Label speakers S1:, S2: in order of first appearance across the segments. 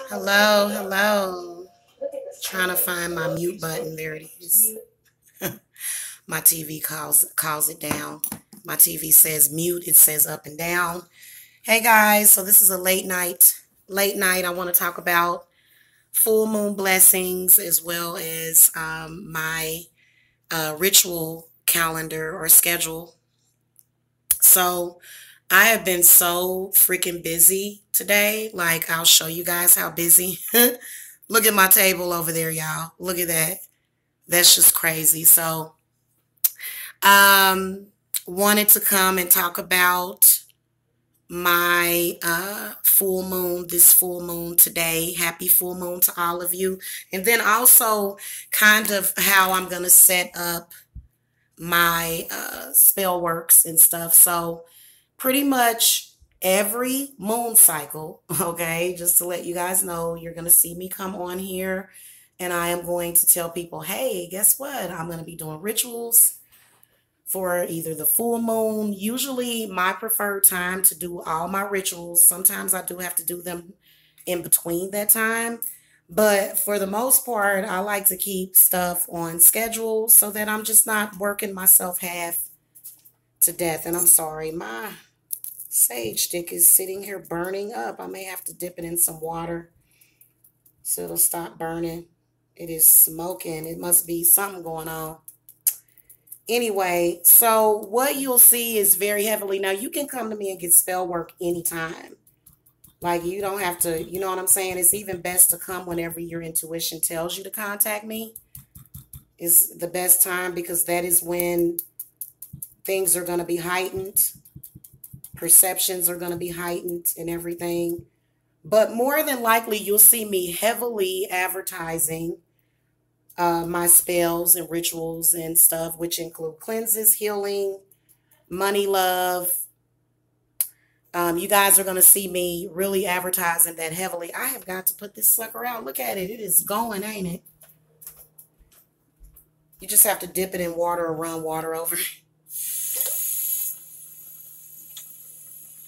S1: Hello, hello. Trying to find my mute button. There it is. My TV calls it down. My TV says mute. It says up and down. Hey guys, so this is a late night. Late night. I want to talk about full moon blessings as well as my ritual calendar or schedule. So I have been so freaking busy today. Like I'll show you guys how busy. Look at my table over there, y'all. Look at that. That's just crazy. So, um, wanted to come and talk about my full moon, this full moon today. Happy full moon to all of you. And then also kind of how I'm going to set up my spell works and stuff. So, pretty much every moon cycle, okay, just to let you guys know, you're going to see me come on here and I am going to tell people, hey, guess what? I'm going to be doing rituals for either the full moon. Usually, my preferred time to do all my rituals. Sometimes I do have to do them in between that time. But for the most part, I like to keep stuff on schedule so that I'm just not working myself half to death. And I'm sorry, my sage stick is sitting here burning up. I may have to dip it in some water so it'll stop burning. It is smoking. It must be something going on. Anyway, so what you'll see is very heavily. Now, you can come to me and get spell work anytime. Like, you don't have to, you know what I'm saying? It's even best to come whenever your intuition tells you to contact me. Is the best time because that is when things are going to be heightened. Perceptions are going to be heightened and everything. But more than likely, you'll see me heavily advertising my spells and rituals and stuff, which include cleanses, healing, money, love. You guys are going to see me really advertising that heavily. I have got to put this sucker out. Look at it. It is going, ain't it? You just have to dip it in water or run water over it.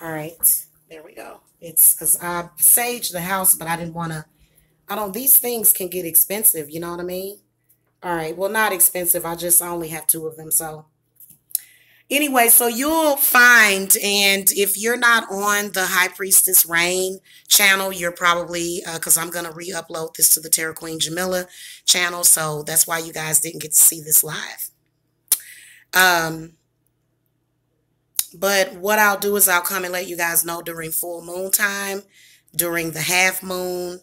S1: All right. There we go. It's because I saged the house, but I didn't want to. These things can get expensive. You know what I mean? All right. Well, not expensive. I only have two of them. So anyway, so you'll find, and if you're not on the High Priestess Rain channel, you're probably, because I'm going to re-upload this to the Terra Queen Jamila channel. So that's why you guys didn't get to see this live. But what I'll do is I'll come and let you guys know during full moon time, during the half moon,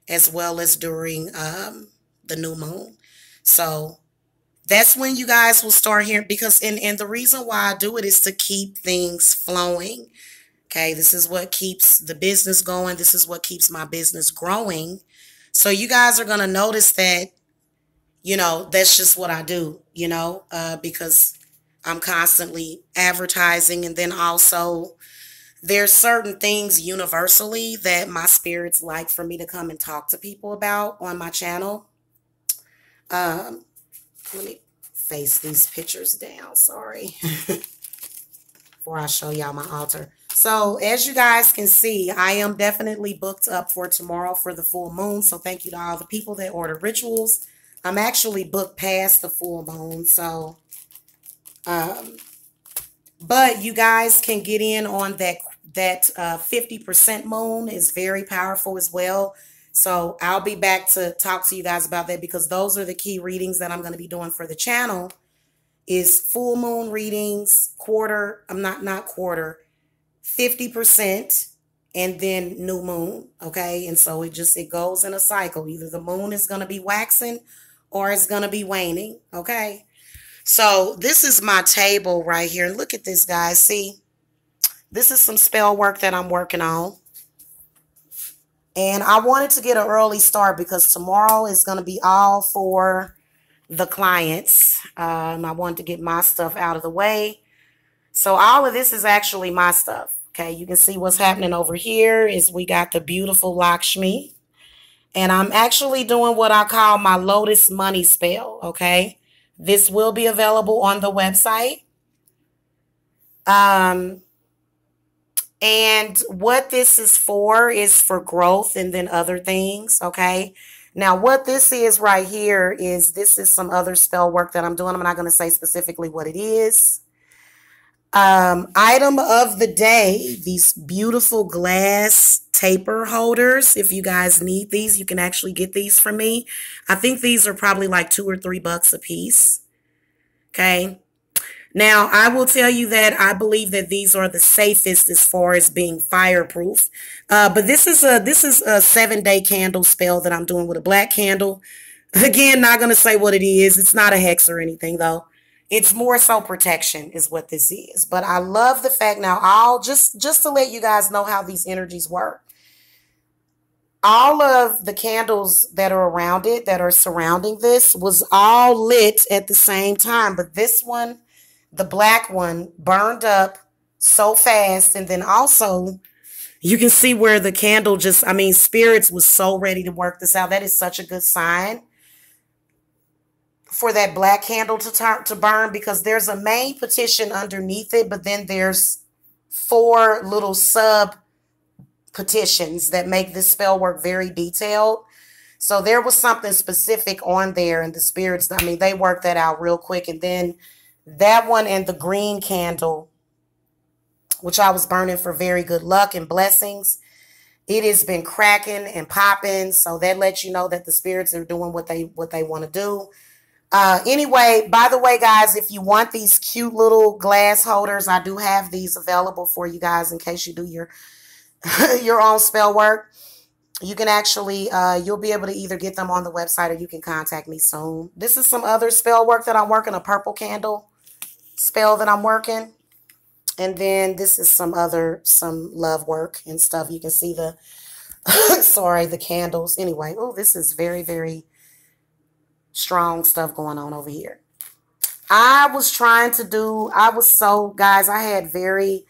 S1: as well as during the new moon. So that's when you guys will start hearing, because and the reason why I do it is to keep things flowing. Okay, this is what keeps the business going. This is what keeps my business growing. So you guys are going to notice that, that's just what I do, because I'm constantly advertising. And then also there's certain things universally that my spirits like for me to come and talk to people about on my channel. Let me face these pictures down. Sorry. Before I show y'all my altar. So as you guys can see, I am definitely booked up for tomorrow for the full moon. So thank you to all the people that order rituals. I'm actually booked past the full moon. So, but you guys can get in on that 50% moon is very powerful as well. So I'll be back to talk to you guys about that because those are the key readings that I'm going to be doing for the channel is full moon readings, quarter, not quarter, 50%, and then new moon. Okay. And so it goes in a cycle. Either the moon is going to be waxing or it's going to be waning. Okay. So this is my table right here. Look at this, guys. See, this is some spell work that I'm working on. And I wanted to get an early start because tomorrow is going to be all for the clients. I wanted to get my stuff out of the way. So all of this is actually my stuff. Okay, you can see what's happening over here is we got the beautiful Lakshmi. And I'm actually doing what I call my Lotus Money spell. Okay, this will be available on the website. And what this is for growth and then other things, okay? Now, what this is right here is this is some other spell work that I'm doing. I'm not going to say specifically what it is. Item of the day, these beautiful glass taper holders. If you guys need these, you can actually get these from me. I think these are probably like $2 or $3 a piece. Okay. Now, I will tell you that I believe that these are the safest as far as being fireproof. But this is a 7-day candle spell that I'm doing with a black candle. Again, not going to say what it is. It's not a hex or anything, though. It's more so protection is what this is. But I love the fact now, I'll just to let you guys know how these energies work. All of the candles that are around it, that are surrounding this, was all lit at the same time. But this one, the black one, burned up so fast. And then also, you can see where the candle just, I mean, spirits was so ready to work this out. That is such a good sign for that black candle to burn, because there's a main petition underneath it, but then there's 4 little sub petitions that make this spell work very detailed. So there was something specific on there, and the spirits, I mean, they worked that out real quick. And then that one and the green candle, which I was burning for very good luck and blessings, it has been cracking and popping. So that lets you know that the spirits are doing what they want to do. Anyway, by the way, guys, if you want these cute little glass holders, I do have these available for you guys in case you do your your own spell work. You can actually, you'll be able to either get them on the website or you can contact me soon. This is some other spell work that I'm working, a purple candle spell that I'm working. And then this is some love work and stuff. You can see the, sorry, the candles. Anyway, oh, this is very, very strong stuff going on over here. Guys, I had very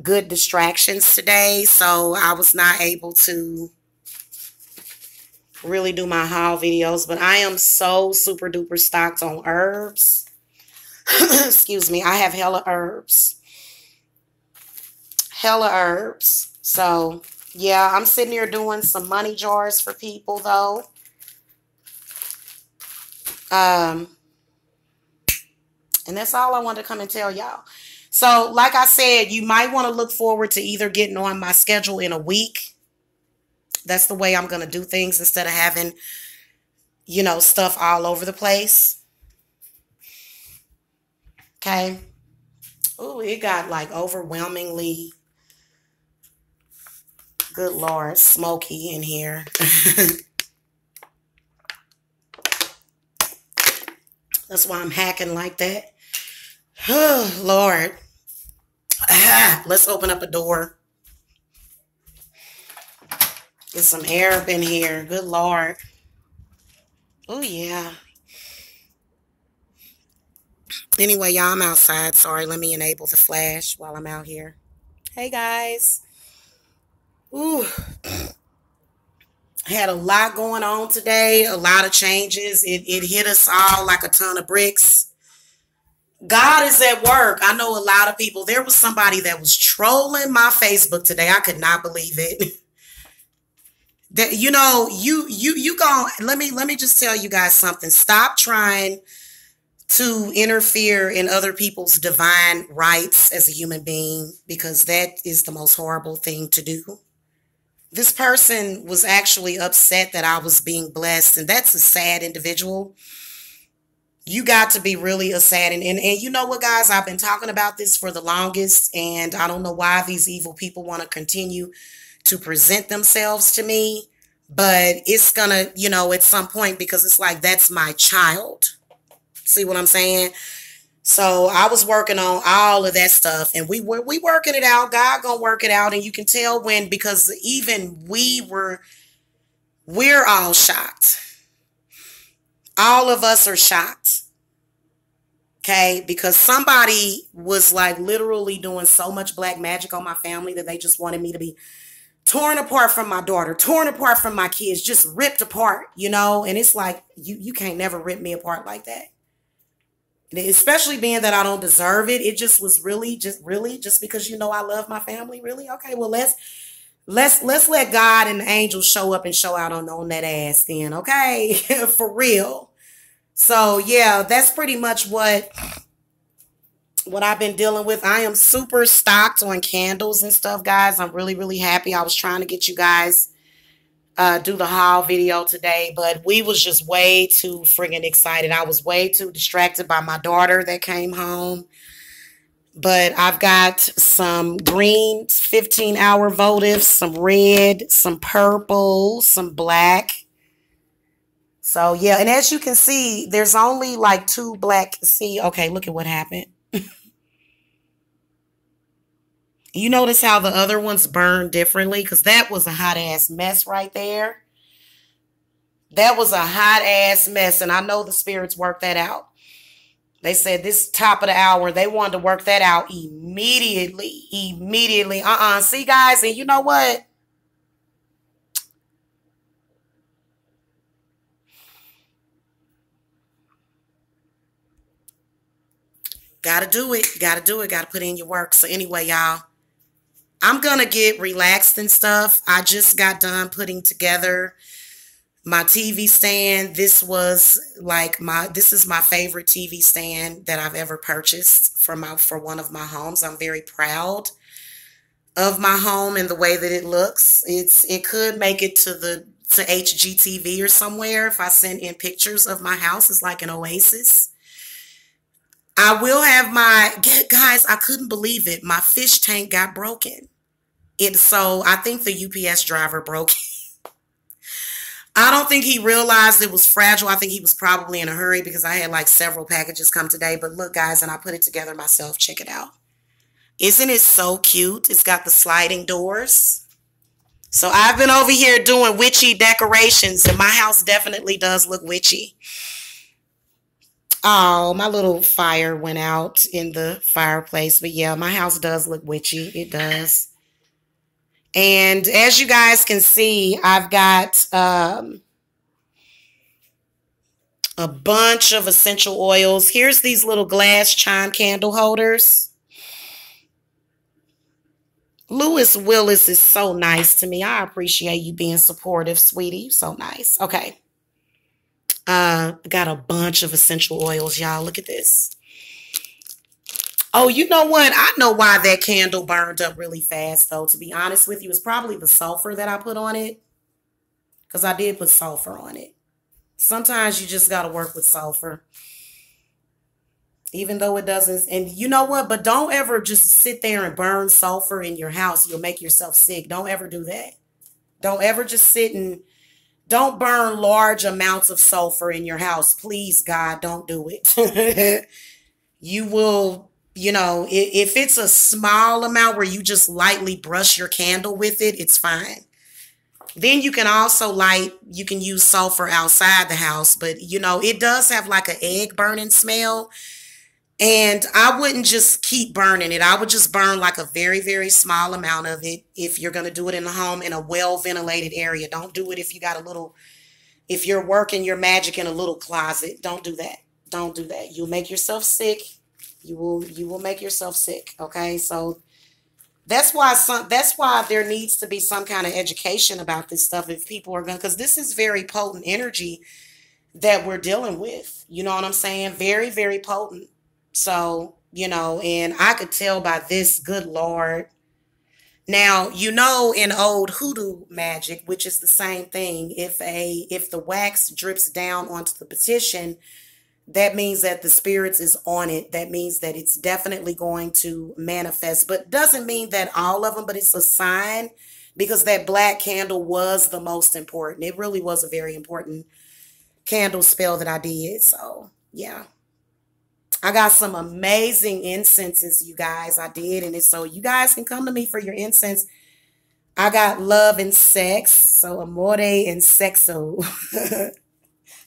S1: good distractions today, so I was not able to really do my haul videos, but I am so super duper stocked on herbs. Excuse me, I have hella herbs. So yeah, I'm sitting here doing some money jars for people though. And that's all I wanted to come and tell y'all. So like I said, you might want to look forward to either getting on my schedule in a week. That's the way I'm going to do things instead of having, you know, stuff all over the place. Okay. Oh, it got like overwhelmingly, good Lord, smoky in here. That's why I'm hacking like that. Oh, Lord. Let's open up a door. Get some air up in here. Good Lord. Oh, yeah. Anyway, y'all, I'm outside. Sorry, let me enable the flash while I'm out here. Hey, guys. Ooh. Had a lot going on today. A lot of changes. It hit us all like a ton of bricks. God is at work. I know a lot of people. There was somebody that was trolling my Facebook today. I could not believe it. That, you know, you go. Let me just tell you guys something. Stop trying to interfere in other people's divine rights as a human being, because that is the most horrible thing to do. This person was actually upset that I was being blessed, and that's a sad individual. You got to be really a sad, and you know what, guys, I've been talking about this for the longest, and I don't know why these evil people want to continue to present themselves to me, but it's gonna, you know, at some point, because it's like, that's my child. See what I'm saying? So I was working on all of that stuff, and we working it out. God gonna work it out, and you can tell when, because even we're all shocked. All of us are shocked. Okay, because somebody was like literally doing so much black magic on my family that they just wanted me to be torn apart from my daughter, torn apart from my kids, just ripped apart, you know? And it's like, you can't never rip me apart like that. Especially being that I don't deserve it. It just was really just because I love my family. Really? Okay, well let's let God and the angels show up and show out on that ass then, okay? For real. So yeah, that's pretty much what I've been dealing with. I am super stocked on candles and stuff, guys. I'm really, really happy. I was trying to get you guys do the haul video today, but we was just way too friggin' excited. I was way too distracted by my daughter that came home. But I've got some green 15-hour votives, some red, some purple, some black. So yeah, and as you can see, there's only like two black. See, okay, look at what happened. You notice how the other ones burn differently? Because that was a hot ass mess right there. That was a hot ass mess. And I know the spirits worked that out. They said this top of the hour, they wanted to work that out immediately. Immediately. See, guys, and you know what? Gotta do it. Gotta do it. Gotta put in your work. So anyway, y'all, I'm gonna get relaxed and stuff. I just got done putting together my TV stand. This is my favorite TV stand that I've ever purchased for one of my homes. I'm very proud of my home and the way that it looks. It could make it to HGTV or somewhere if I send in pictures of my house. It's like an oasis. I will have guys, I couldn't believe it. My fish tank got broken. So I think the UPS driver broke it. I don't think he realized it was fragile. I think he was probably in a hurry because I had like several packages come today. But look, guys, and I put it together myself. Check it out. Isn't it so cute? It's got the sliding doors. So I've been over here doing witchy decorations, and my house definitely does look witchy. Oh, my little fire went out in the fireplace. But yeah, my house does look witchy. It does. And as you guys can see, I've got a bunch of essential oils. Here's these little glass chime candle holders. Lewis Willis is so nice to me. I appreciate you being supportive, sweetie. You're so nice. Okay. Got a bunch of essential oils, y'all. Look at this. Oh, you know what? I know why that candle burned up really fast, though, to be honest with you. It's probably the sulfur that I put on it. Because I did put sulfur on it. Sometimes you just got to work with sulfur. Even though it doesn't. And you know what? But don't ever just sit there and burn sulfur in your house. You'll make yourself sick. Don't ever do that. Don't ever just sit and don't burn large amounts of sulfur in your house. Please, God, don't do it. You will, if it's a small amount where you just lightly brush your candle with it, it's fine. Then you can also you can use sulfur outside the house, but it does have like an egg burning smell. And I wouldn't just keep burning it. I would just burn like a very, very small amount of it if you're going to do it in the home in a well-ventilated area. Don't do it if you're working your magic in a little closet. Don't do that. Don't do that. You'll make yourself sick. You will make yourself sick. Okay. So that's why there needs to be some kind of education about this stuff if people are going, because this is very potent energy that we're dealing with. You know what I'm saying? Very, very potent. So, and I could tell by this, good Lord. Now, in old hoodoo magic, which is the same thing, if the wax drips down onto the petition, that means that the spirits is on it. That means that it's definitely going to manifest, but doesn't mean that all of them, but it's a sign, because that black candle was the most important. It really was a very important candle spell that I did. So, yeah. I got some amazing incenses, you guys. I did. And so you guys can come to me for your incense. I got love and sex. So amore and sexo.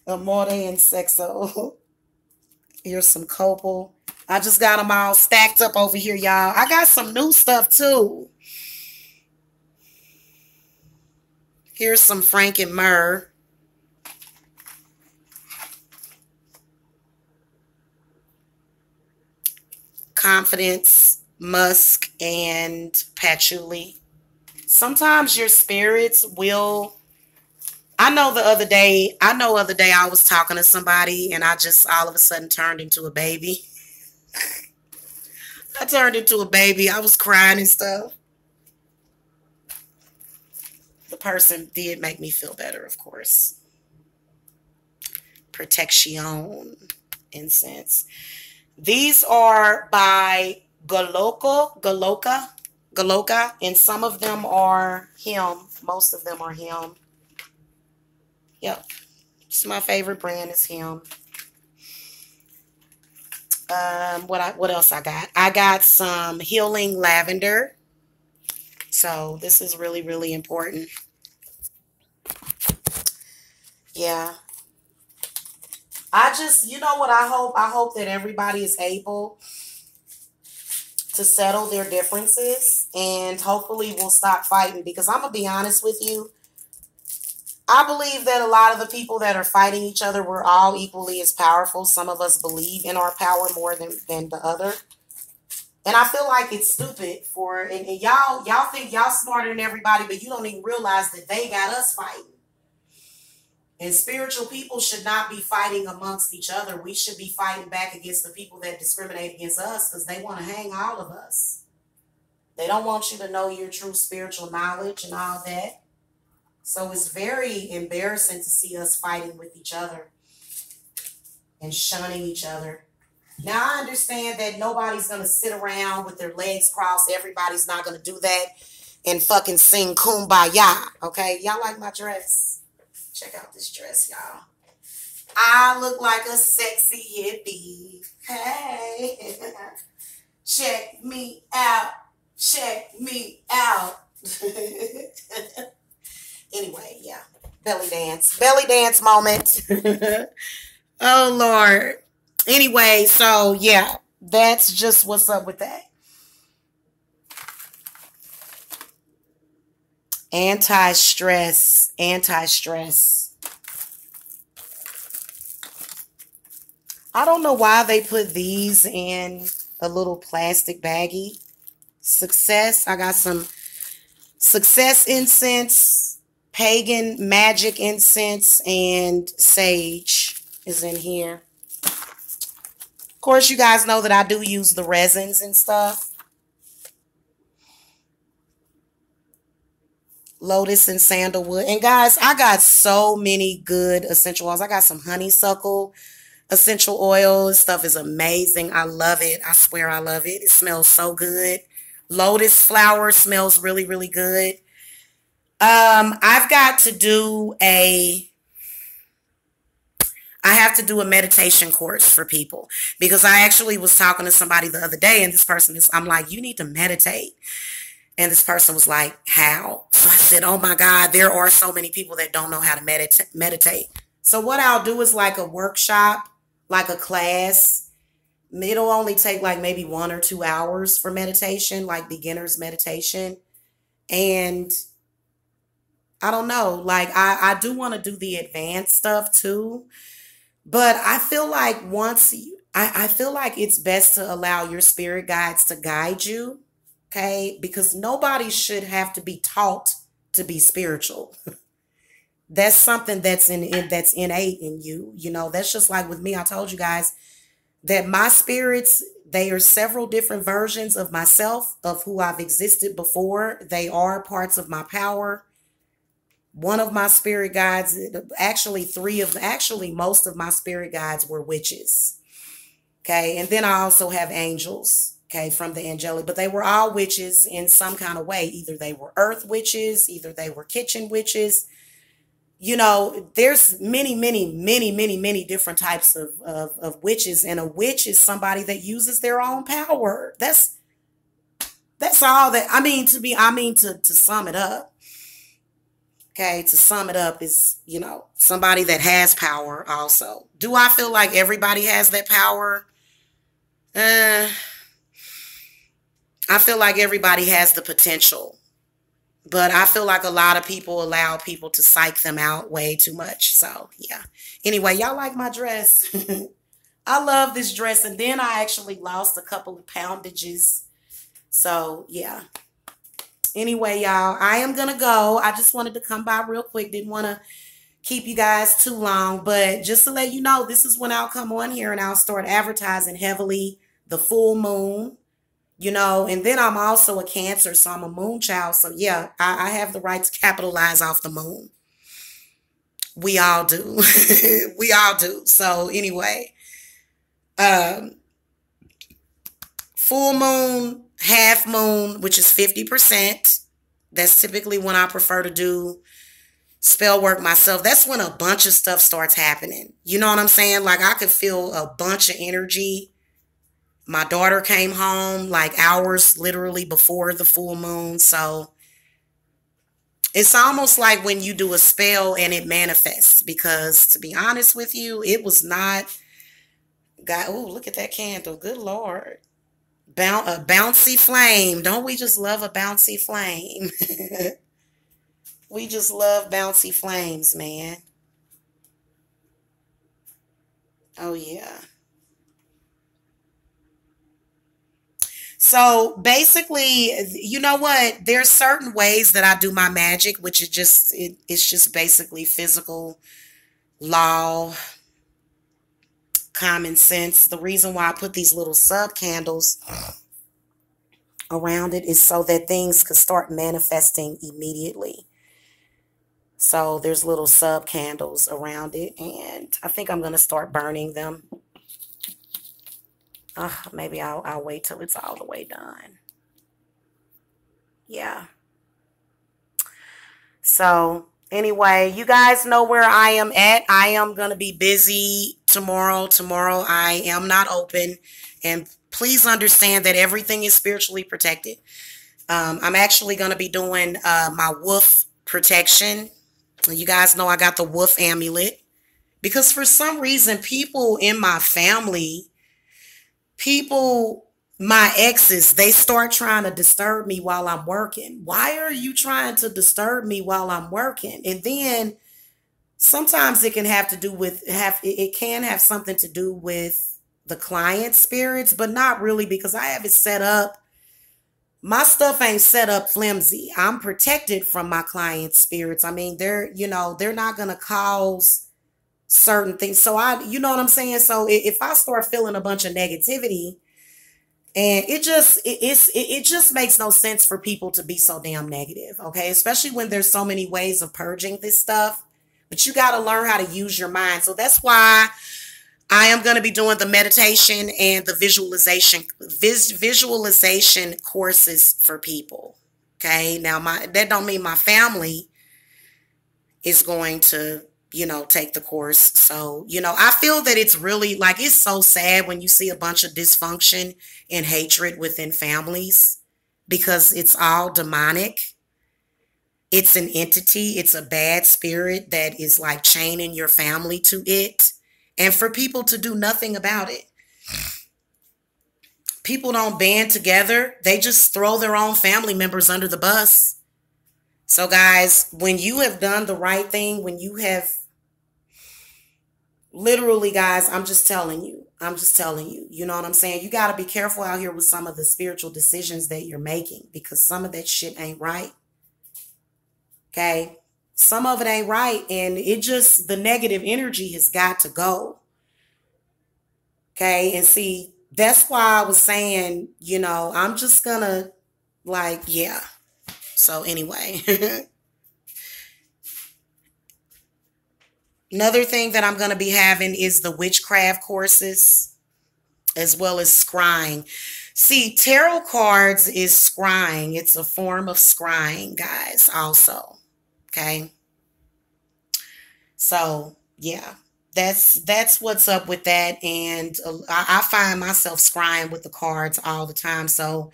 S1: Amore and sexo. Here's some copal. I just got them all stacked up over here, y'all. I got some new stuff too. Here's some frank and myrrh. confidence, musk, and patchouli. Sometimes your spirits will. I know other day I was talking to somebody and I just all of a sudden turned into a baby. I turned into a baby. I was crying and stuff. The person did make me feel better, of course. Protection incense. These are by Galoka, and some of them are him. Most of them are him. Yep. It's my favorite brand is him. What else I got? I got some healing lavender. So this is really, really important. Yeah. You know what I hope? I hope that everybody is able to settle their differences and hopefully we'll stop fighting, because I'm going to be honest with you. I believe that a lot of the people that are fighting each other, we're all equally as powerful. Some of us believe in our power more than the other. And I feel like it's stupid and y'all think y'all smarter than everybody, but you don't even realize that they got us fighting. And spiritual people should not be fighting amongst each other. We should be fighting back against the people that discriminate against us, because they want to hang all of us. They don't want you to know your true spiritual knowledge and all that. So it's very embarrassing to see us fighting with each other and shunning each other. Now, I understand that nobody's going to sit around with their legs crossed. Everybody's not going to do that and fucking sing Kumbaya. Okay? Y'all like my dress? Check out this dress, y'all. I look like a sexy hippie. Hey. Check me out. Check me out. Anyway, yeah. Belly dance. Belly dance moment. Oh, Lord. Anyway, so, yeah. That's just what's up with that. Anti-stress. Anti-stress. I don't know why they put these in a little plastic baggie. Success. I got some success incense, pagan magic incense, and sage is in here. Of course, you guys know that I do use the resins and stuff. Lotus and sandalwood. And guys, I got so many good essential oils. I got some honeysuckle essential oil. This stuff is amazing. I love it. I swear I love it. It smells so good. Lotus flower smells really, really good. I've got to do I have to do a meditation course for people, because I actually was talking to somebody the other day, and I'm like, you need to meditate. And this person was like, how? So I said, oh my God, there are so many people that don't know how to meditate. So what I'll do is like a workshop, like a class. It'll only take like maybe 1 or 2 hours for meditation, like beginner's meditation. And I don't know, like I do want to do the advanced stuff too. But I feel like I feel like it's best to allow your spirit guides to guide you. Okay, because nobody should have to be taught to be spiritual. That's something that's innate in you. You know, that's just like with me. I told you guys that my spirits, they are several different versions of myself, of who I've existed before. They are parts of my power. One of my spirit guides, actually most of my spirit guides were witches. Okay, and then I also have angels. Okay, from the angelic, but they were all witches in some kind of way. Either they were earth witches, either they were kitchen witches. You know, there's many, many, many, many, many different types of witches. And a witch is somebody that uses their own power. That's all that, to sum it up. Okay, to sum it up is, you know, somebody that has power also. Do I feel like everybody has that power? I feel like everybody has the potential, but I feel like a lot of people allow people to psych them out way too much. So, yeah. Anyway, y'all like my dress? I love this dress. And then I actually lost a couple of poundages. So, yeah. Anyway, y'all, I am going to go. I just wanted to come by real quick. Didn't want to keep you guys too long. But just to let you know, this is when I'll come on here and I'll start advertising heavily the full moon. And then I'm also a Cancer, so I'm a moon child. So, yeah, I have the right to capitalize off the moon. We all do. We all do. So, anyway, um, full moon, half moon, which is 50%. That's typically when I prefer to do spell work myself. That's when a bunch of stuff starts happening. You know what I'm saying? Like I could feel a bunch of energy. My daughter came home like hours literally before the full moon. So it's almost like when you do a spell and it manifests, because to be honest with you, it was not God. Oh, look at that candle. Good Lord. A bouncy flame. Don't we just love a bouncy flame? We just love bouncy flames, man. Oh, yeah. So basically, you know what? There's certain ways that I do my magic, which is it's just basically physical law, common sense. The reason why I put these little sub candles around it is so that things could start manifesting immediately. So there's little sub candles around it, and I think I'm going to start burning them. Maybe I'll wait till it's all the way done. Yeah. So anyway, you guys know where I am at. I am going to be busy tomorrow. Tomorrow I am not open, and please understand that everything is spiritually protected. I'm actually going to be doing my wolf protection. You guys know I got the wolf amulet because for some reason people in my family, my exes, they start trying to disturb me while I'm working. Why are you trying to disturb me while I'm working? And then sometimes it can have to do with it can have something to do with the client spirits, but not really, because I have it set up. My stuff ain't set up flimsy. I'm protected from my client spirits. I mean, they're not going to cause certain things. So you know what I'm saying? So if I start feeling a bunch of negativity, and it just makes no sense for people to be so damn negative. Okay. Especially when there's so many ways of purging this stuff, but you got to learn how to use your mind. So that's why I am going to be doing the meditation and the visualization courses for people. Okay. Now that don't mean my family is going to, take the course. So, I feel that it's really like, it's so sad when you see a bunch of dysfunction and hatred within families, because it's all demonic. It's an entity. It's a bad spirit that is like chaining your family to it. And for people to do nothing about it. People don't band together. They just throw their own family members under the bus. So guys, when you have done the right thing, when you have literally, guys, I'm just telling you, you know what I'm saying? You got to be careful out here with some of the spiritual decisions that you're making, because some of that shit ain't right. Okay. Some of it ain't right. And the negative energy has got to go. Okay. And see, that's why I was saying, I'm just gonna yeah. So anyway, another thing that I'm going to be having is the witchcraft courses, as well as scrying. See, tarot cards is scrying. It's a form of scrying, guys, also. Okay. So, yeah, that's what's up with that. And I find myself scrying with the cards all the time. So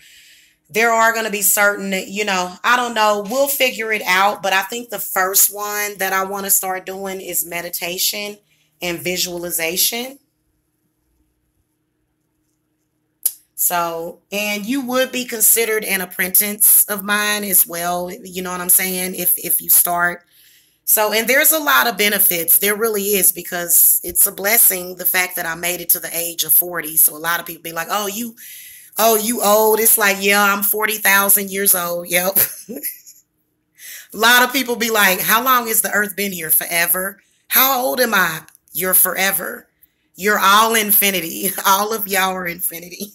S1: there are going to be certain, I don't know, we'll figure it out. But I think the first one that I want to start doing is meditation and visualization. So, and you would be considered an apprentice of mine as well. You know what I'm saying? If you start So, and there's a lot of benefits. There really is, because it's a blessing, the fact that I made it to the age of 40. So a lot of people be like, oh, you old. It's like, yeah, I'm 40,000 years old. Yep. A lot of people be like, how long has the earth been here? Forever. How old am I? You're forever. You're all infinity. All of y'all are infinity.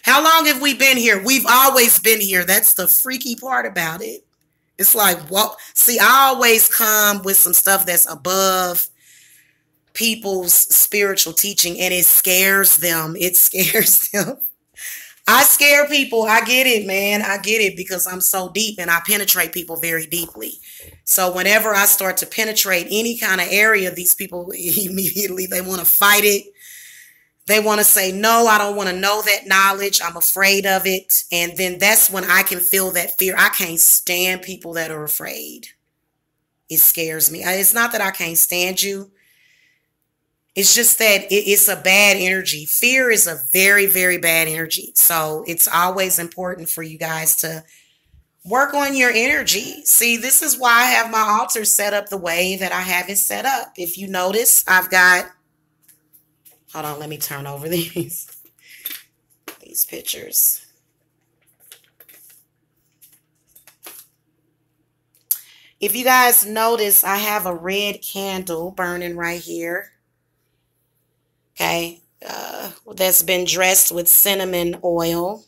S1: How long have we been here? We've always been here. That's the freaky part about it. It's like, what? See, I always come with some stuff that's above people's spiritual teaching, and it scares them. It scares them. I scare people. I get it, man. I get it, because I'm so deep and I penetrate people very deeply. So whenever I start to penetrate any kind of area, these people immediately, they want to fight it. They want to say, no, I don't want to know that knowledge. I'm afraid of it. And then that's when I can feel that fear. I can't stand people that are afraid. It scares me. It's not that I can't stand you. It's just that it's a bad energy. Fear is a very, very bad energy. So it's always important for you guys to work on your energy. See, this is why I have my altar set up the way that I have it set up. If you notice, I've got, hold on, let me turn over these pictures. If you guys notice, I have a red candle burning right here. Okay, that's been dressed with cinnamon oil.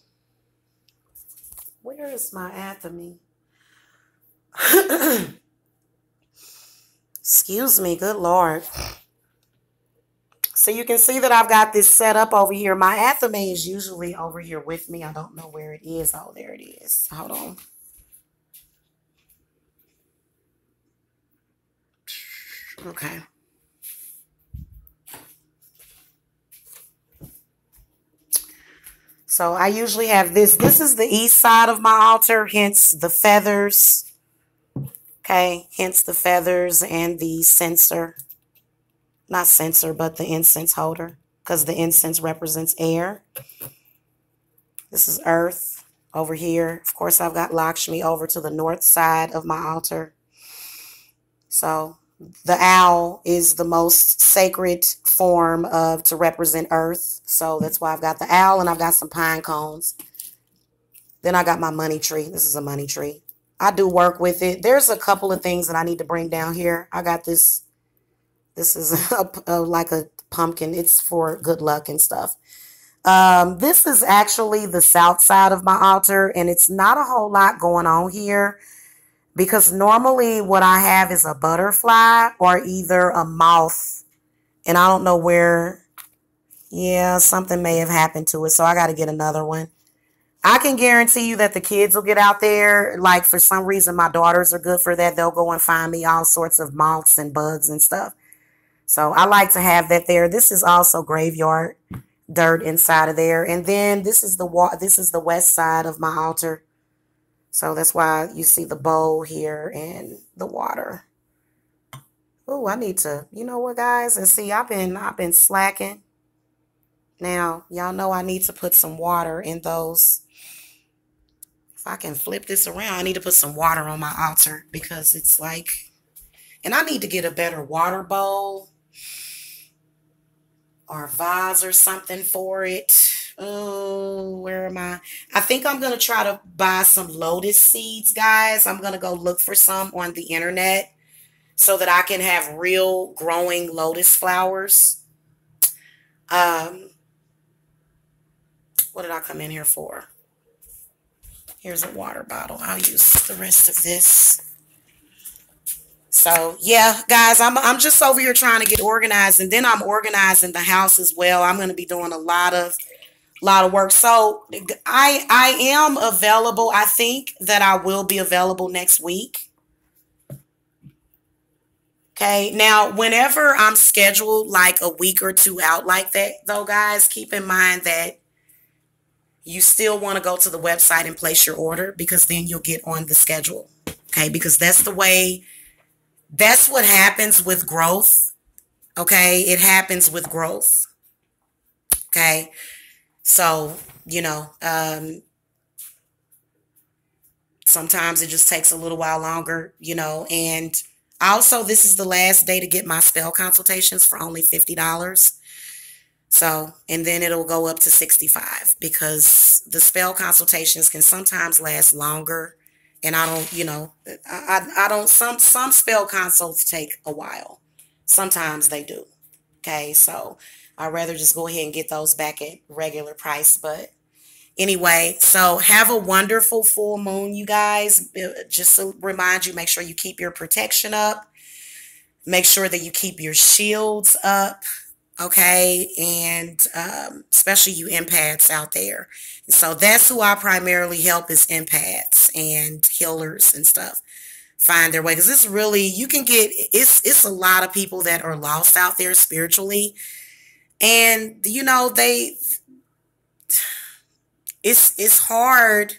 S1: Where is my athame? Excuse me, good Lord. So you can see that I've got this set up over here. My athame is usually over here with me. I don't know where it is. Oh, there it is. Hold on. Okay. So I usually have this. This is the east side of my altar, hence the feathers. Okay, hence the feathers and the censer. Not censer, but the incense holder, because the incense represents air. This is earth over here. Of course, I've got Lakshmi over to the north side of my altar. So the owl is the most sacred form to represent earth. So that's why I've got the owl, and I've got some pine cones. Then I got my money tree. This is a money tree. I do work with it. There's a couple of things that I need to bring down here. I got this. This is like a pumpkin. It's for good luck and stuff. This is actually the south side of my altar, and it's not a whole lot going on here, because normally what I have is a butterfly or either a moth, and I don't know where. Yeah, something may have happened to it, so I got to get another one. I can guarantee you that the kids will get out there. Like, for some reason, my daughters are good for that. They'll go and find me all sorts of moths and bugs and stuff. So I like to have that there. This is also graveyard dirt inside of there. And then this is the west side of my altar. So that's why you see the bowl here and the water. Oh, I need to, you know what, guys? And see, I've been slacking. Now, y'all know I need to put some water in those. If I can flip this around, I need to put some water on my altar, because it's like, and I need to get a better water bowl or a vase or something for it. Oh, where am I? I think I'm going to try to buy some lotus seeds, guys. I'm going to go look for some on the internet so that I can have real growing lotus flowers. What did I come in here for? Here's a water bottle. I'll use the rest of this. So yeah, guys, I'm just over here trying to get organized, and then I'm organizing the house as well. I'm going to be doing a lot of work. So I am available. I think that I will be available next week. Okay. Now, whenever I'm scheduled like a week or two out like that, though, guys, keep in mind that you still want to go to the website and place your order, because then you'll get on the schedule. Okay. Because that's the way, that's what happens with growth. Okay. It happens with growth. Okay. So, you know, Sometimes it just takes a little while longer, and also this is the last day to get my spell consultations for only $50. So, and then it'll go up to 65 because the spell consultations can sometimes last longer. And I don't, I don't, some spell consults take a while. Sometimes they do. Okay. So I'd rather just go ahead and get those back at regular price. But anyway, so have a wonderful full moon, you guys. Just to remind you, make sure you keep your protection up. Make sure that you keep your shields up. Okay, and especially you empaths out there. So that's who I primarily help is empaths and healers and stuff find their way. Because it's really, you can get, it's a lot of people that are lost out there spiritually. And, it's hard.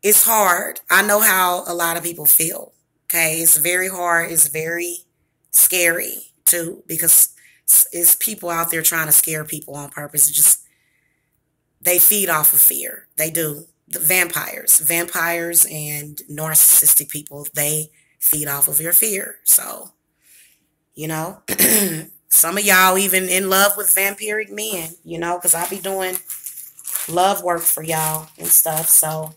S1: It's hard. I know how a lot of people feel. Okay, it's very hard. It's very scary too, because it's people out there trying to scare people on purpose. It's just, they feed off of fear. They do. The vampires and narcissistic people, they feed off of your fear. So, some of y'all even in love with vampiric men, because I be doing love work for y'all and stuff. So,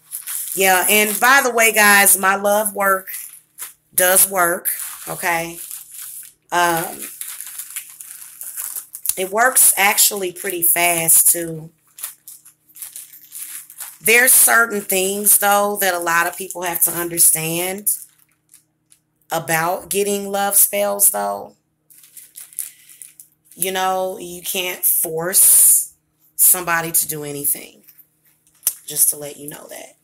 S1: yeah. And by the way, guys, my love work does work. Okay. It works actually pretty fast too. There's certain things though that a lot of people have to understand about getting love spells though. You can't force somebody to do anything. Just to let you know that.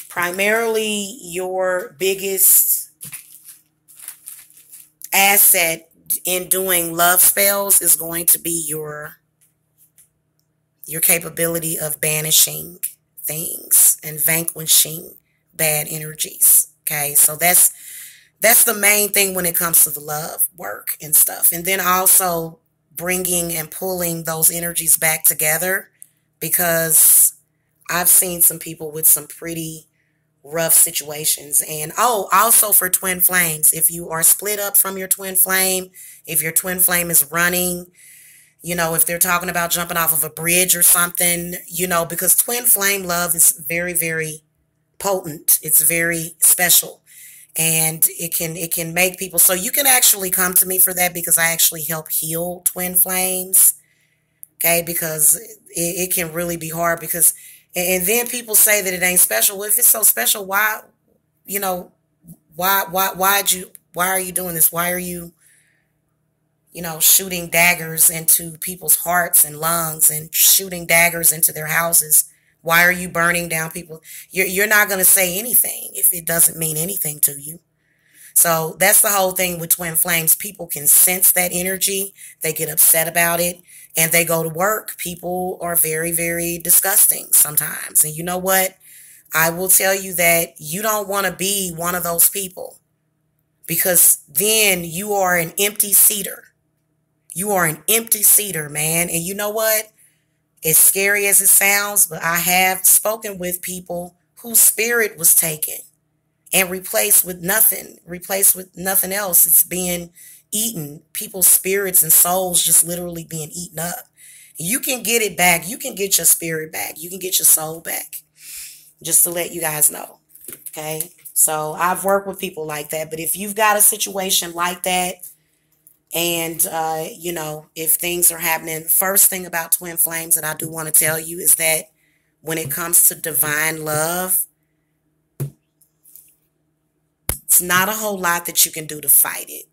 S1: Primarily your biggest asset in doing love spells is going to be your capability of banishing things and vanquishing bad energies. Okay, so that's the main thing when it comes to the love work and stuff. And then also bringing and pulling those energies back together, because I've seen some people with some pretty rough situations. And also for twin flames, if you are split up from your twin flame, if your twin flame is running, if they're talking about jumping off of a bridge or something, because twin flame love is very, very potent. It's very special, and it can make people, so you can actually come to me for that, because I actually help heal twin flames. Okay, because it can really be hard, because and then people say that it ain't special. Well, if it's so special, why are you doing this? Why are you, shooting daggers into people's hearts and lungs and shooting daggers into their houses? Why are you burning down people? You're not going to say anything if it doesn't mean anything to you. So that's the whole thing with twin flames. People can sense that energy. They get upset about it and they go to work. People are very, very disgusting sometimes. And you know what? I will tell you that you don't want to be one of those people, because then you are an empty seater. You are an empty seater, man. And you know what? As scary as it sounds, but I have spoken with people whose spirit was taken and replaced with nothing else. It's being eaten. People's spirits and souls just literally being eaten up. You can get it back. You can get your spirit back. You can get your soul back. Just to let you guys know. Okay. So I've worked with people like that. But if you've got a situation like that, and, if things are happening, first thing about twin flames that I do want to tell you is that when it comes to divine love, it's not a whole lot that you can do to fight it.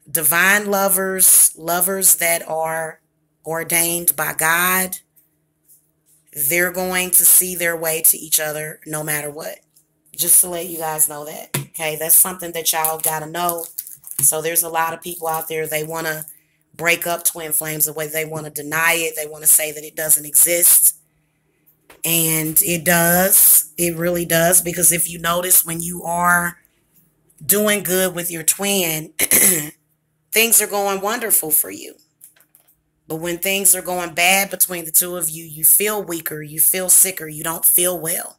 S1: Divine lovers that are ordained by God, they're going to see their way to each other no matter what. Just to let you guys know that. Okay, that's something that y'all got to know. So there's a lot of people out there, they want to break up twin flames away. They want to deny it. They want to say that it doesn't exist. And it does. It really does. Because if you notice, when you are doing good with your twin, things are going wonderful for you. But when things are going bad between the two of you, you feel weaker, you feel sicker, you don't feel well.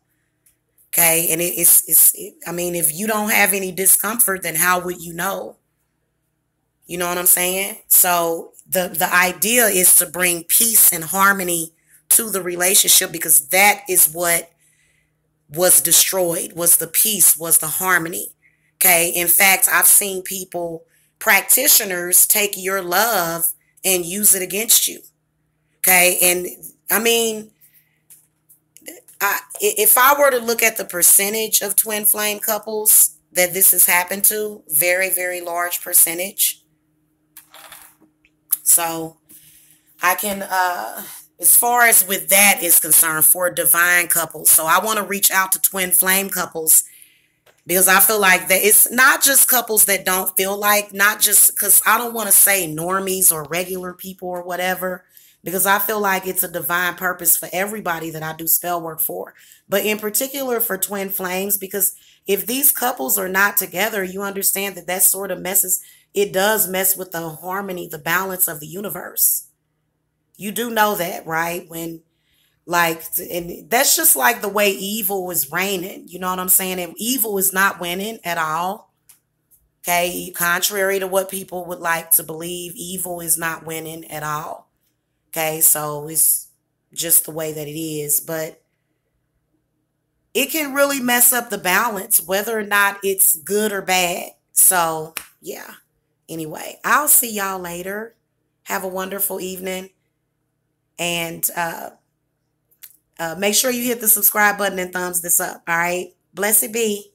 S1: Okay. And I mean, if you don't have any discomfort, then how would you know? You know what I'm saying? So the idea is to bring peace and harmony to the relationship, because that is what was destroyed, was the peace, was the harmony. Okay. In fact, I've seen people, practitioners, take your love and use it against you. Okay. And I mean, if I were to look at the percentage of twin flame couples that this has happened to, very, very large percentage. So I can, as far as with that is concerned, for divine couples. So I want to reach out to twin flame couples, because I feel like that it's not just couples that don't feel like, not just, because I don't want to say normies or regular people or whatever, because I feel like it's a divine purpose for everybody that I do spell work for. But in particular for twin flames, because if these couples are not together, you understand that that sort of messes, it does mess with the harmony, the balance of the universe. You do know that, right? When, like, and that's just like the way evil is reigning. You know what I'm saying? And evil is not winning at all. Okay. Contrary to what people would like to believe, evil is not winning at all. Okay. So it's just the way that it is. But it can really mess up the balance, whether or not it's good or bad. So, yeah. Anyway, I'll see y'all later. Have a wonderful evening. And make sure you hit the subscribe button and thumbs this up. All right. Blessed be.